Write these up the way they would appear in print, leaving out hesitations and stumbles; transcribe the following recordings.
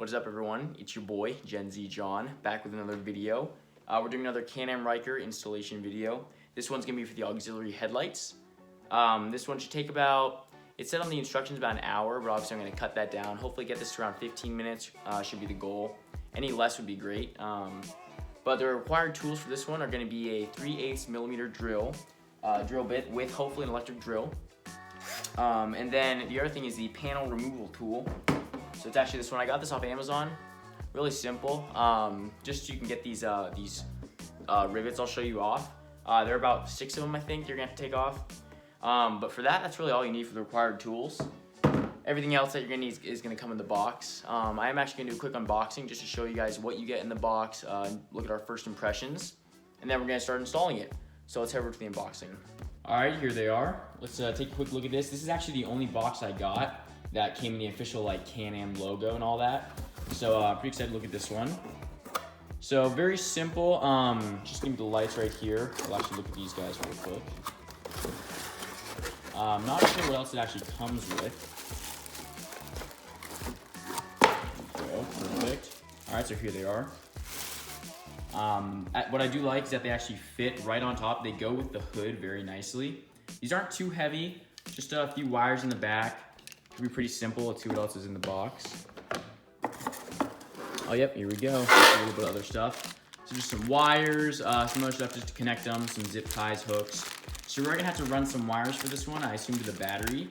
What is up, everyone? It's your boy, Gen Z John, back with another video. We're doing another Can-Am Ryker installation video. This one's gonna be for the auxiliary headlights. This one should take about, it said on the instructions about an hour, but obviously I'm gonna cut that down. Hopefully get this to around 15 minutes, should be the goal. Any less would be great. But the required tools for this one are gonna be a 3/8 millimeter drill bit with hopefully an electric drill. And then the other thing is the panel removal tool. So it's actually this one. I got this off Amazon. Really simple. Just so you can get these rivets I'll show you off. There are about 6 of them, I think, you're gonna have to take off. But for that, that's really all you need for the required tools. Everything else that you're gonna need is gonna come in the box. I am actually gonna do a quick unboxing just to show you guys what you get in the box, look at our first impressions, and then we're gonna start installing it. So let's head over to the unboxing. All right, here they are. Let's take a quick look at this. This is actually the only box I got that came in the official Can-Am logo and all that. So pretty excited to look at this one. So very simple, just give me the lights right here. I'll actually look at these guys real quick. Not sure what else it actually comes with. There we go, perfect. All right, so here they are. What I do like is that they actually fit right on top. They go with the hood very nicely. These aren't too heavy, just a few wires in the back. It'll be pretty simple. Let's see what else is in the box. Oh, yep, here we go. A little bit of other stuff. So just some wires, some other stuff just to connect them, some zip ties, hooks. So we're gonna have to run some wires for this one, I assume to the battery.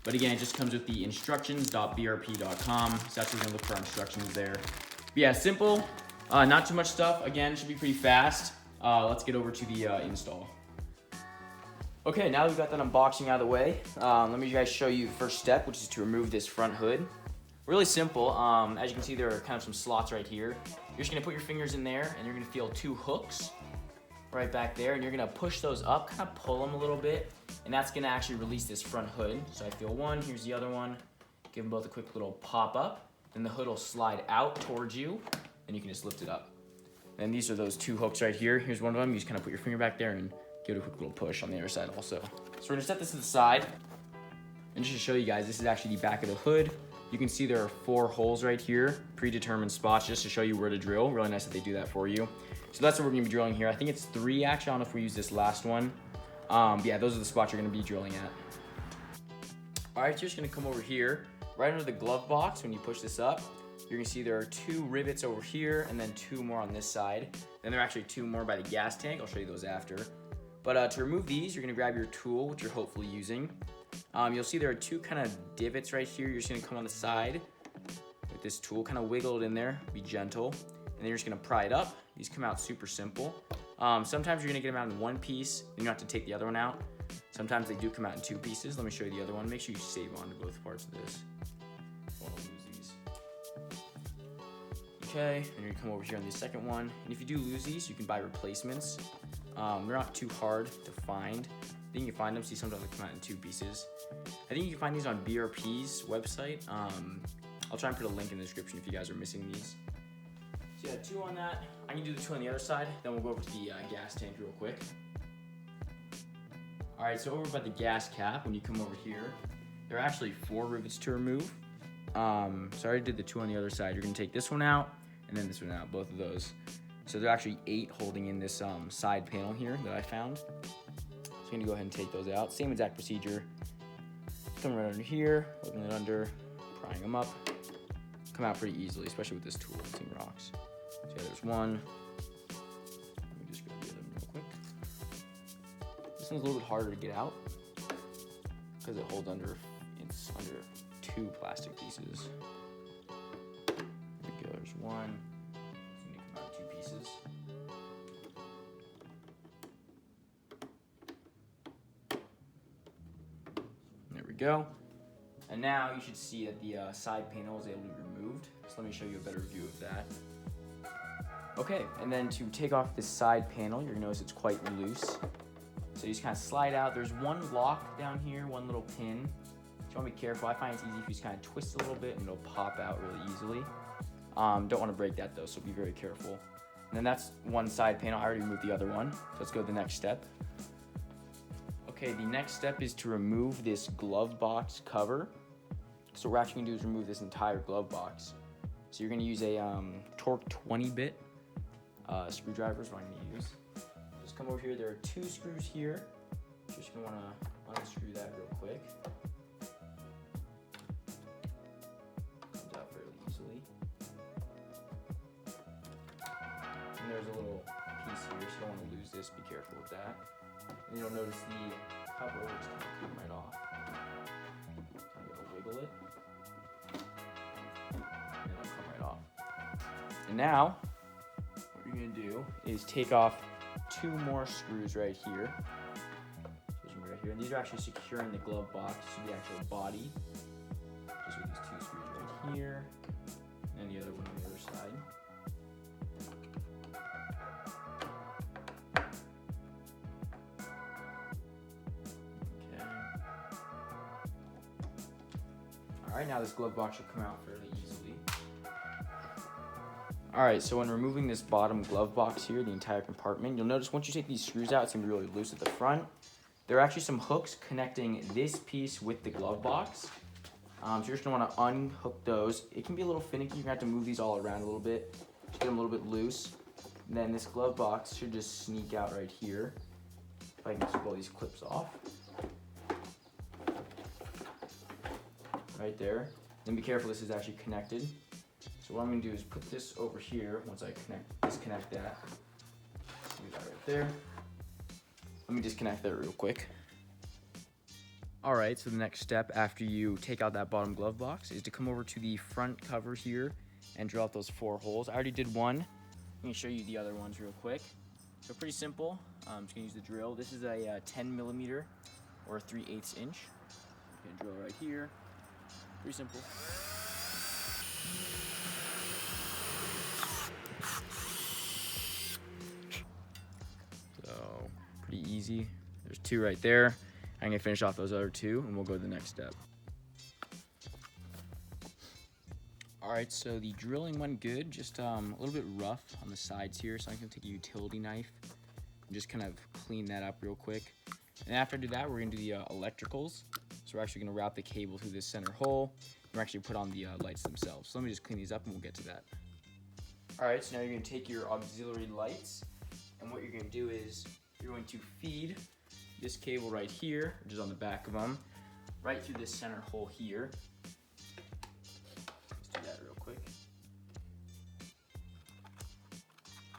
But again, it just comes with the instructions.brp.com. So that's where we're gonna look for our instructions there. But yeah, simple, not too much stuff. Again, should be pretty fast. Let's get over to the install. Okay, now that we've got that unboxing out of the way, let me guys show you the first step, which is to remove this front hood. Really simple. As you can see, there are kind of some slots right here. You're just gonna put your fingers in there and you're gonna feel 2 hooks right back there, and you're gonna push those up, kind of pull them a little bit, and that's gonna actually release this front hood. So I feel one, here's the other one. Give them both a quick little pop up, then the hood will slide out towards you, and you can just lift it up. And these are those 2 hooks right here. Here's one of them. You just kind of put your finger back there and give it a quick little push on the other side also. So we're gonna set this to the side. And just to show you guys, this is actually the back of the hood. You can see there are 4 holes right here, predetermined spots just to show you where to drill. Really nice that they do that for you. So that's what we're gonna be drilling here. I think it's 3 actually, I don't know if we use this last one. But yeah, those are the spots you're gonna be drilling at. All right, so you're just gonna come over here, right under the glove box. When you push this up, you're gonna see there are 2 rivets over here and then 2 more on this side. Then there are actually 2 more by the gas tank. I'll show you those after. But to remove these, you're gonna grab your tool, which you're hopefully using. You'll see there are 2 kind of divots right here. You're just gonna come on the side with this tool, kind of wiggle it in there, be gentle. And then you're just gonna pry it up. These come out super simple. Sometimes you're gonna get them out in 1 piece, and you have to take the other one out. Sometimes they do come out in 2 pieces. Let me show you the other one. Make sure you save on to both parts of this. Don't wanna lose these. Okay, and you're gonna come over here on the second one. And if you do lose these, you can buy replacements. They're not too hard to find. I think you can find them. See, sometimes they come out in 2 pieces. I think you can find these on BRP's website. I'll try and put a link in the description if you guys are missing these. So yeah, 2 on that. I can do the 2 on the other side. Then we'll go over to the gas tank real quick. All right, so over by the gas cap, when you come over here, there are actually 4 rivets to remove. So I already did the 2 on the other side. You're gonna take this one out and then this one out, both of those. So there are actually 8 holding in this side panel here that I found. So I'm gonna go ahead and take those out. Same exact procedure. Come right under here, open it under, prying them up. Come out pretty easily, especially with this tool. This thing rocks. So yeah, there's 1. Let me just grab the other one real quick. This one's a little bit harder to get out because it holds under, it's under 2 plastic pieces. There we go, there's 1. It's gonna come out in 2 pieces. There we go. And now you should see that the side panel is able to be removed. So let me show you a better view of that. Okay, and then to take off this side panel, you're gonna notice it's quite loose. So you just kind of slide out. There's 1 lock down here, 1 little pin. So you wanna be careful. I find it's easy if you just kind of twist a little bit and it'll pop out really easily. Don't wanna break that though, so be very careful. And then that's 1 side panel. I already removed the other one. So let's go to the next step. Okay, the next step is to remove this glove box cover. So what we're actually gonna do is remove this entire glove box. So you're gonna use a Torque 20 bit screwdriver is what I'm gonna use. Just come over here, there are 2 screws here. You're just gonna wanna unscrew that real quick. Comes out fairly easily. And there's a little piece here, so you don't wanna lose this, be careful with that. And you'll notice the cover will just kind of come right off. Kind of wiggle it. And it'll come right off. And now, what you're gonna do is take off 2 more screws right here. Right here. And these are actually securing the glove box to the actual body. Just with these 2 screws right here. And the other one on the other side. Alright, now this glove box should come out fairly easily. Alright, so when removing this bottom glove box here, the entire compartment, you'll notice once you take these screws out, it's going to be really loose at the front. There are actually some hooks connecting this piece with the glove box. So you're just going to want to unhook those. It can be a little finicky. You're going to have to move these all around a little bit. Just get them a little bit loose. And then this glove box should just sneak out right here. If I can keep all these clips off. Right there. Then be careful, this is actually connected. So what I'm going to do is put this over here once I disconnect that. Leave that right there. Let me disconnect that real quick. Alright, so the next step after you take out that bottom glove box is to come over to the front cover here and drill out those 4 holes. I already did one. Let me show you the other ones real quick. So pretty simple. I'm just going to use the drill. This is a 10 millimeter or 3/8 inch. I'm going to drill right here. Pretty simple. So, pretty easy. There's 2 right there. I'm gonna finish off those other 2 and we'll go to the next step. Alright, so the drilling went good, just a little bit rough on the sides here, so I'm gonna take a utility knife and just kind of clean that up real quick. And after I do that, we're gonna do the electricals. So we're actually gonna route the cable through this center hole. We're actually put on the lights themselves. So let me just clean these up and we'll get to that. Alright, so now you're gonna take your auxiliary lights, and what you're gonna do is you're going to feed this cable right here, which is on the back of them, right through this center hole here. Let's do that real quick.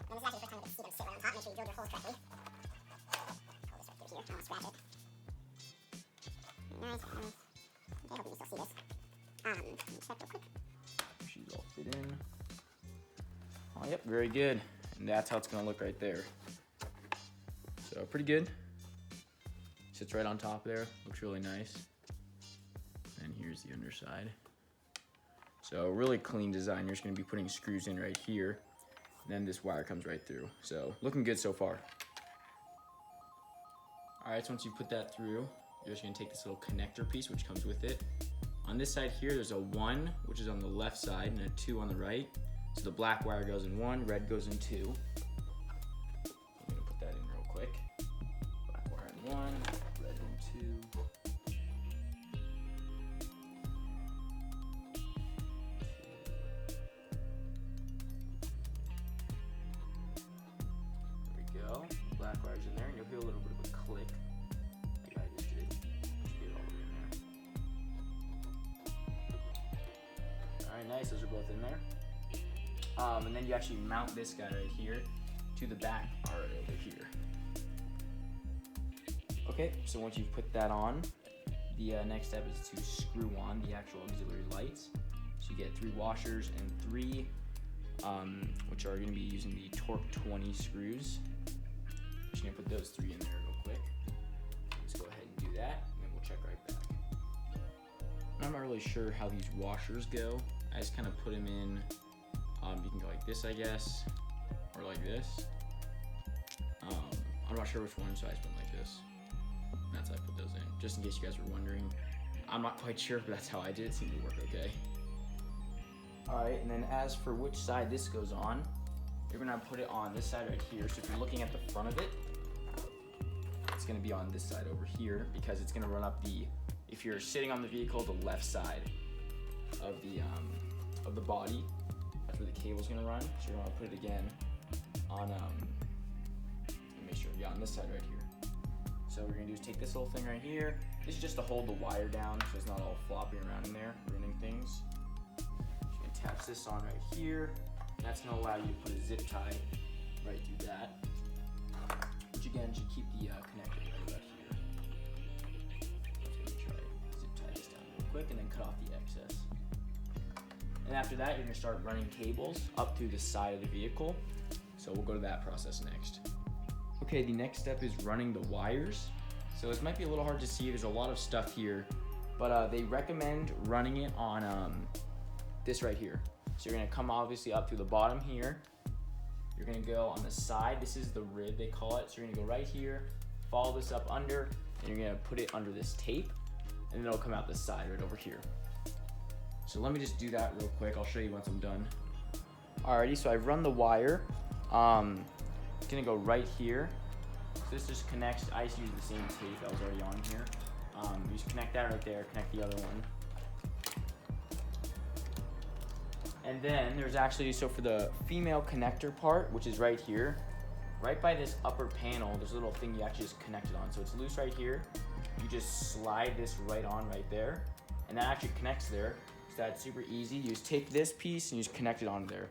And this is actually the first time you can see them sit right on top. Make sure you drilled your holes correctly. Pull this right through here. I'll scratch it. Nice, nice. Okay, hoping you still see this. Let me check real quick. She's all fit in. Oh, yep, very good. And that's how it's gonna look right there. So pretty good. Sits right on top there, looks really nice. And here's the underside. So really clean design. You're just gonna be putting screws in right here. And then this wire comes right through. So looking good so far. All right, so once you put that through, you're just gonna take this little connector piece, which comes with it. On this side here, there's a 1, which is on the left side, and a 2 on the right. So the black wire goes in 1, red goes in 2. I'm gonna put that in real quick. Black wire in 1, red in 2. There we go. Black wire's in there, and you'll hear a little bit of a click, like I just did. Just get it all the way in there. All right, nice. Those are both in there. And then you actually mount this guy right here to the back part over here. Okay, so once you've put that on, the next step is to screw on the actual auxiliary lights. So you get 3 washers and 3, which are going to be using the Torque 20 screws. Just going to put those 3 in there real quick. Let's go ahead and do that, and then we'll check right back. I'm not really sure how these washers go. I just kind of put them in. You can go like this, I guess, or like this. I'm not sure which one, so I just went like this. And that's how I put those in, just in case you guys were wondering. I'm not quite sure, but that's how I did it. It seemed to work okay. All right, and then as for which side this goes on, you're gonna put it on this side right here. So if you're looking at the front of it, it's gonna be on this side over here because it's gonna run up the, if you're sitting on the vehicle, the left side of the body. that's where the cable's gonna run. So you're gonna put it again on, make sure, yeah, on this side right here. So what we're gonna do is take this little thing right here. This is just to hold the wire down so it's not all flopping around in there, ruining things. So you can attach this on right here. And that's gonna allow you to put a zip tie right through that. Which again should keep the connector right about here. Let's make sure I zip tie this down real quick and then cut off the excess. And after that, you're gonna start running cables up through the side of the vehicle. So we'll go to that process next. Okay, the next step is running the wires. So this might be a little hard to see, there's a lot of stuff here, but they recommend running it on this right here. So you're gonna come obviously up through the bottom here. You're gonna go on the side, this is the rib they call it. So you're gonna go right here, follow this up under, and you're gonna put it under this tape, and it'll come out the side right over here. So let me just do that real quick. I'll show you once I'm done. Alrighty, so I've run the wire. It's gonna go right here. So this just connects, I just use the same tape that was already on here. You just connect that right there, connect the other one. And then there's actually, so for the female connector part, which is right here, right by this upper panel, there's a little thing you actually just connect it on. So it's loose right here. You just slide this right on right there, and that actually connects there. So that's super easy. You just take this piece and you just connect it on there.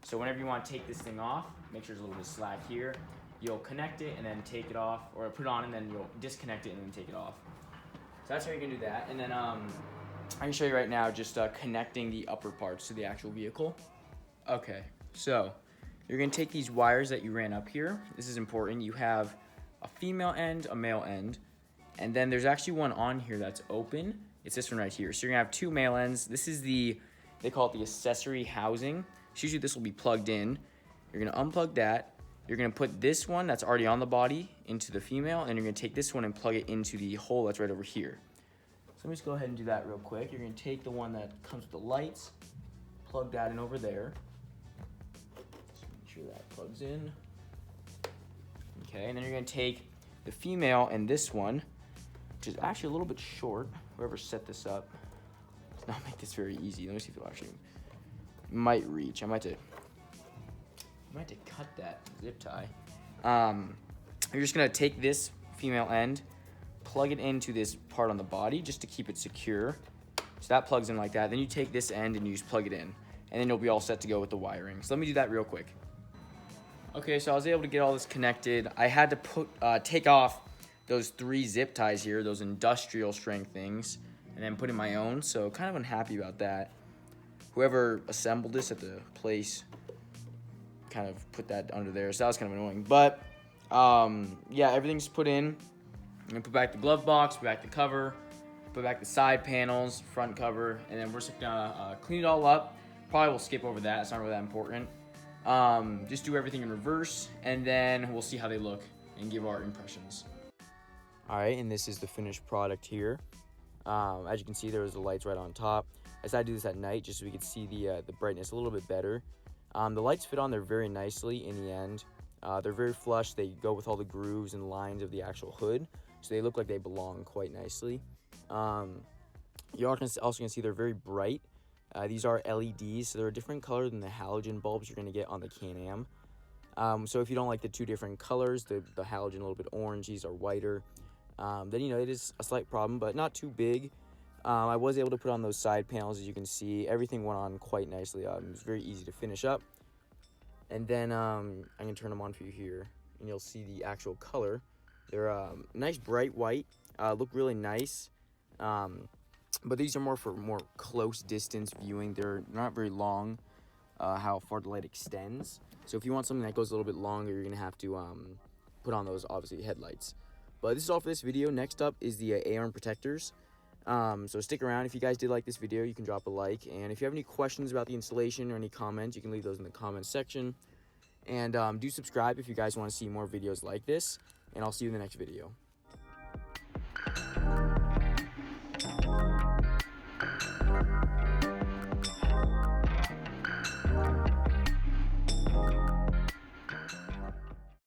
So whenever you want to take this thing off, make sure there's a little bit of slack here. You'll connect it and then take it off, or put it on and then you'll disconnect it and then take it off. So that's how you can do that. And then I can show you right now just connecting the upper parts to the actual vehicle. Okay, so you're gonna take these wires that you ran up here. This is important. You have a female end, a male end, and then there's actually one on here that's open. It's this one right here. So you're gonna have two male ends. This is they call it the accessory housing. So usually this will be plugged in. You're gonna unplug that. You're gonna put this one that's already on the body into the female, and you're gonna take this one and plug it into the hole that's right over here. So let me just go ahead and do that real quick. You're gonna take the one that comes with the lights, plug that in over there. Just make sure that plugs in. Okay, and then you're gonna take the female and this one, which is actually a little bit short. Whoever set this up does not make this very easy. Let me see if it'll actually might reach. I might have to cut that zip tie. You're just gonna take this female end, plug it into this part on the body just to keep it secure. So that plugs in like that. Then you take this end and you just plug it in, and then you'll be all set to go with the wiring. So let me do that real quick. Okay, so I was able to get all this connected. I had to take off those 3 zip ties here, those industrial strength things, and then put in my own. So kind of unhappy about that. Whoever assembled this at the place kind of put that under there, so that was kind of annoying. But yeah, everything's put in. I'm gonna put back the glove box, put back the cover, put back the side panels, front cover, and then we're just gonna clean it all up. Probably will skip over that, it's not really that important. Just do everything in reverse, and then we'll see how they look and give our impressions. All right, and this is the finished product here. As you can see, there was the lights right on top. I decided to do this at night just so we could see the brightness a little bit better. The lights fit on there very nicely in the end. They're very flush. They go with all the grooves and lines of the actual hood, so they look like they belong quite nicely. You're also going to see they're very bright. These are LEDs, so they're a different color than the halogen bulbs you're going to get on the Can-Am. So if you don't like the 2 different colors, the halogen a little bit orange, these are whiter, then it is a slight problem, but not too big. I was able to put on those side panels, as you can see. Everything went on quite nicely. It was very easy to finish up. And then I'm going to turn them on for you here, and you'll see the actual color. They're nice bright white, look really nice. But these are more for more close distance viewing. They're not very long, how far the light extends. So if you want something that goes a little bit longer, you're going to have to put on those, obviously, headlights. But this is all for this video. Next up is the A-arm protectors. So stick around. If you guys did like this video, you can drop a like. And if you have any questions about the installation or any comments, you can leave those in the comments section. And do subscribe if you guys want to see more videos like this. And I'll see you in the next video.